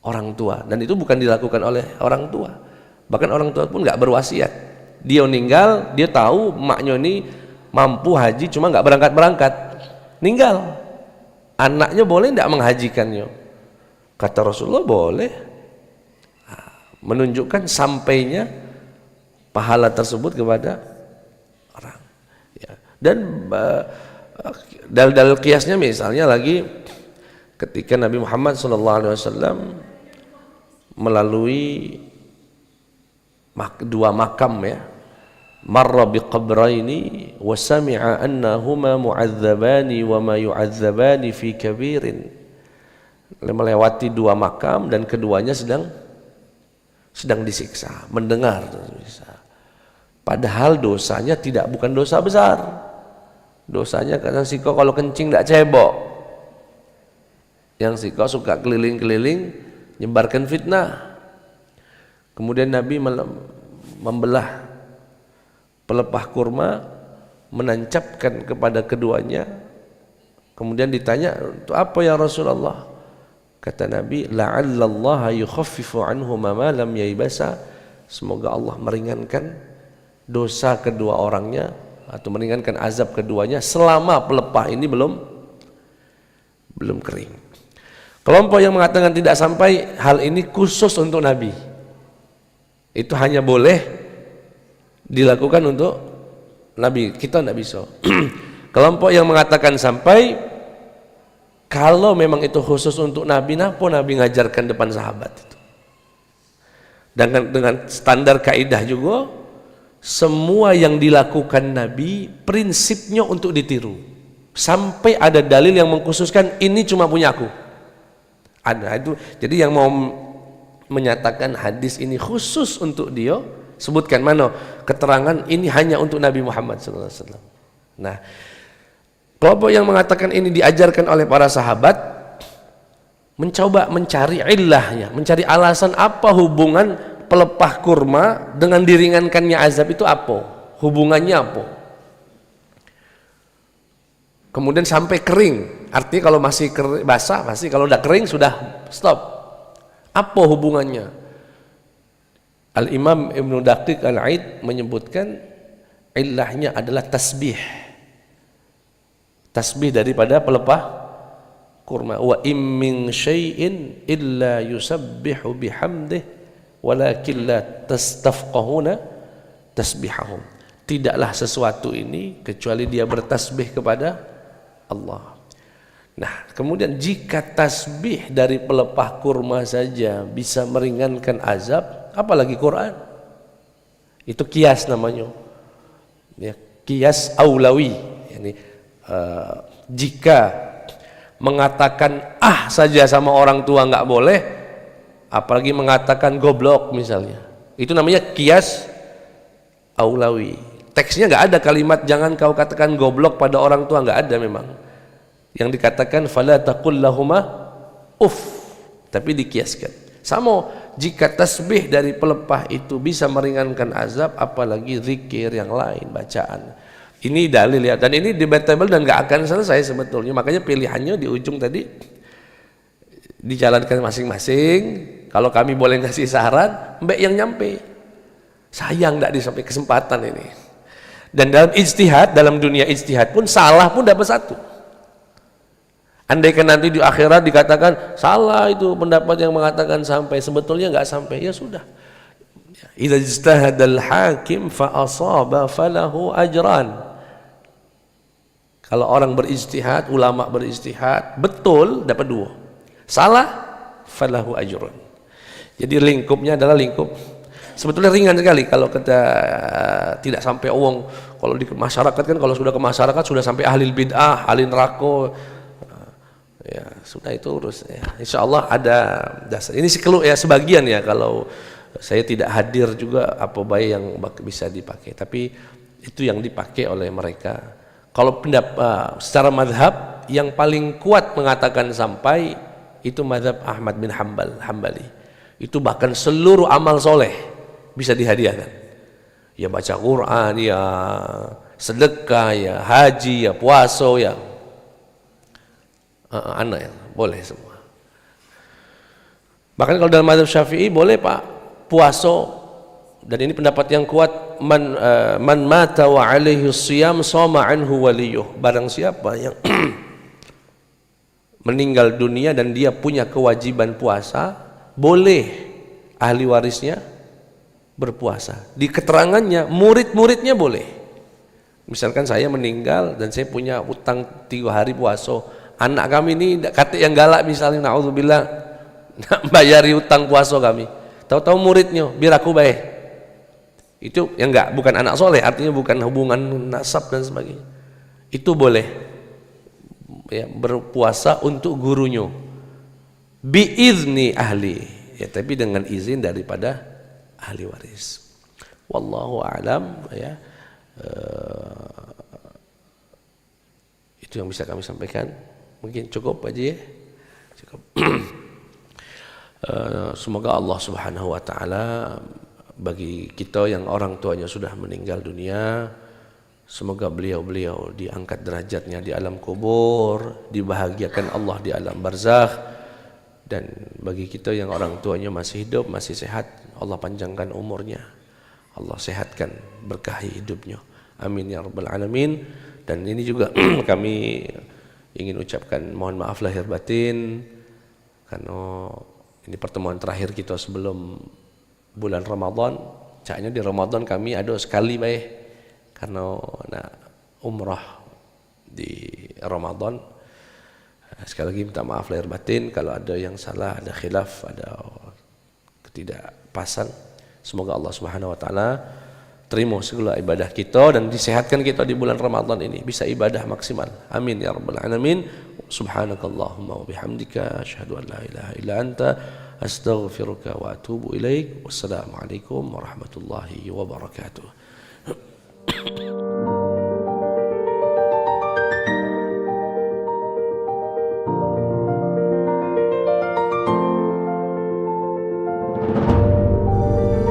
orang tua, dan itu bukan dilakukan oleh orang tua. Bahkan orang tua pun nggak berwasiat. Dia meninggal, dia tahu maknya ini mampu haji cuma nggak berangkat ninggal. Anaknya boleh tidak menghajikannya? Kata Rasulullah boleh. Menunjukkan sampainya pahala tersebut kepada orang ya. Dan dalil kiasnya misalnya lagi ketika Nabi Muhammad SAW melalui dua makam ya, marra biqabraini wa sami'a annahuma mu'adzabani wa ma yu'adzabani fi kabirin, melewati dua makam dan keduanya sedang disiksa, mendengar padahal dosanya bukan dosa besar. Dosanya karena siko kalau kencing tidak cebok, yang siko suka keliling-keliling nyebarkan fitnah. Kemudian Nabi membelah pelepah kurma, menancapkan kepada keduanya. Kemudian ditanya, untuk apa ya Rasulullah? Kata Nabi, la'allallaha yukhaffifu anhuma ma lam yaibasa. Semoga Allah meringankan dosa kedua orangnya atau meringankan azab keduanya selama pelepah ini belum kering. Kelompok yang mengatakan tidak sampai, hal ini khusus untuk Nabi. Itu hanya boleh dilakukan untuk Nabi, kita tidak bisa. Kelompok yang mengatakan sampai, kalau memang itu khusus untuk Nabi, kenapa Nabi ngajarkan depan sahabat itu? Dengan standar kaidah juga, semua yang dilakukan Nabi prinsipnya untuk ditiru. Sampai ada dalil yang mengkhususkan ini cuma punya aku. Ada itu. Jadi yang mau menyatakan hadis ini khusus untuk dia, sebutkan mana keterangan ini hanya untuk Nabi Muhammad SAW. Nah, kelompok yang mengatakan ini diajarkan oleh para sahabat mencoba mencari illahnya, mencari alasan apa hubungan pelepah kurma dengan diringankannya azab itu apa? Hubungannya apa? Kemudian sampai kering, artinya kalau masih basah pasti, kalau udah kering sudah stop. Apa hubungannya? Al-Imam Ibnu Daqiq Al-Aid menyebutkan illahnya adalah tasbih. Tasbih daripada pelepah kurma. Wa im min syai'in illa yusabbihu bihamdih walakin la tastafqahuna tasbihahum. Tidaklah sesuatu ini kecuali dia bertasbih kepada Allah. Nah, kemudian jika tasbih dari pelepah kurma saja bisa meringankan azab, apalagi Quran? Itu kias namanya. Ya, kias aulawi. Yani, jika mengatakan saja sama orang tua nggak boleh, apalagi mengatakan goblok misalnya, itu namanya kias aulawi. Teksnya nggak ada kalimat jangan kau katakan goblok pada orang tua, nggak ada memang. Yang dikatakan fala taqul lahuma uff, tapi dikiaskan. Sama jika tasbih dari pelepah itu bisa meringankan azab, apalagi zikir yang lain, bacaan. Ini dalil ya, dan ini debatable dan nggak akan selesai sebetulnya. Makanya pilihannya di ujung tadi dijalankan masing-masing. Kalau kami boleh ngasih saran, mbak yang nyampe. Sayang nggak disampai kesempatan ini. Dan dalam ijtihad, dalam dunia ijtihad pun salah pun dapat satu. Andaikan nanti di akhirat dikatakan salah itu pendapat yang mengatakan sampai, sebetulnya nggak sampai, ya sudah. Idza ijtahadal hakim fa asaba falahu ajran. Kalau orang berijtihad, ulama berijtihad, betul dapat 2. Salah falahu ajrun. Jadi lingkupnya adalah lingkup sebetulnya ringan sekali kalau kita tidak sampai uang. Kalau di masyarakat kan, kalau sudah ke masyarakat sudah sampai ahli bid'ah, ahli neraka. Ya, sudah itu urus ya. Insyaallah ada dasar. Ini ya sebagian ya, kalau saya tidak hadir juga apa baik yang bisa dipakai, tapi itu yang dipakai oleh mereka. Kalau pendapat secara madhab yang paling kuat mengatakan sampai itu madhab Ahmad bin Hambali. Itu bahkan seluruh amal soleh bisa dihadiahkan. Ya baca Quran, ya sedekah, ya haji, ya puasa, ya anak ya boleh semua. Bahkan kalau dalam madhab Syafi'i boleh pak puasa. Dan ini pendapat yang kuat, man mata wa alaihi siyam sama anhu waliyuh. Barang siapa yang meninggal dunia dan dia punya kewajiban puasa, boleh ahli warisnya berpuasa. Di keterangannya murid-muridnya boleh. Misalkan saya meninggal dan saya punya utang 3 hari puasa, anak kami ini kata yang galak misalnya, naudzubillah, nak bayari utang puasa kami, tahu-tahu muridnya biar aku bayar. Itu yang enggak, bukan anak soleh, artinya bukan hubungan nasab dan sebagainya. Itu boleh ya, berpuasa untuk gurunya biizni ahli ya, tapi dengan izin daripada ahli waris. Wallahu a'lam ya. Itu yang bisa kami sampaikan. Mungkin cukup aja ya. Cukup. Semoga Allah Subhanahu wa taala bagi kita yang orang tuanya sudah meninggal dunia, semoga beliau-beliau diangkat derajatnya di alam kubur, dibahagiakan Allah di alam barzakh. Dan bagi kita yang orang tuanya masih hidup, masih sehat, Allah panjangkan umurnya, Allah sehatkan, berkahi hidupnya, amin ya rabbal alamin. Dan ini juga kami ingin ucapkan mohon maaf lahir batin, karena ini pertemuan terakhir kita sebelum bulan Ramadan. Caknya di Ramadan kami ada sekali baik, karena nak umrah di Ramadan. Sekali lagi minta maaf lahir batin kalau ada yang salah, ada khilaf, ada ketidakpasan. Semoga Allah Subhanahu wa taala terima segala ibadah kita dan disehatkan kita di bulan Ramadan ini, bisa ibadah maksimal. Amin ya rabbal alamin. Subhanakallahumma wa bihamdika asyhadu an la ilaha illa anta astaghfiruka wa atubu ilaik. Wassalamualaikum warahmatullahi wabarakatuh.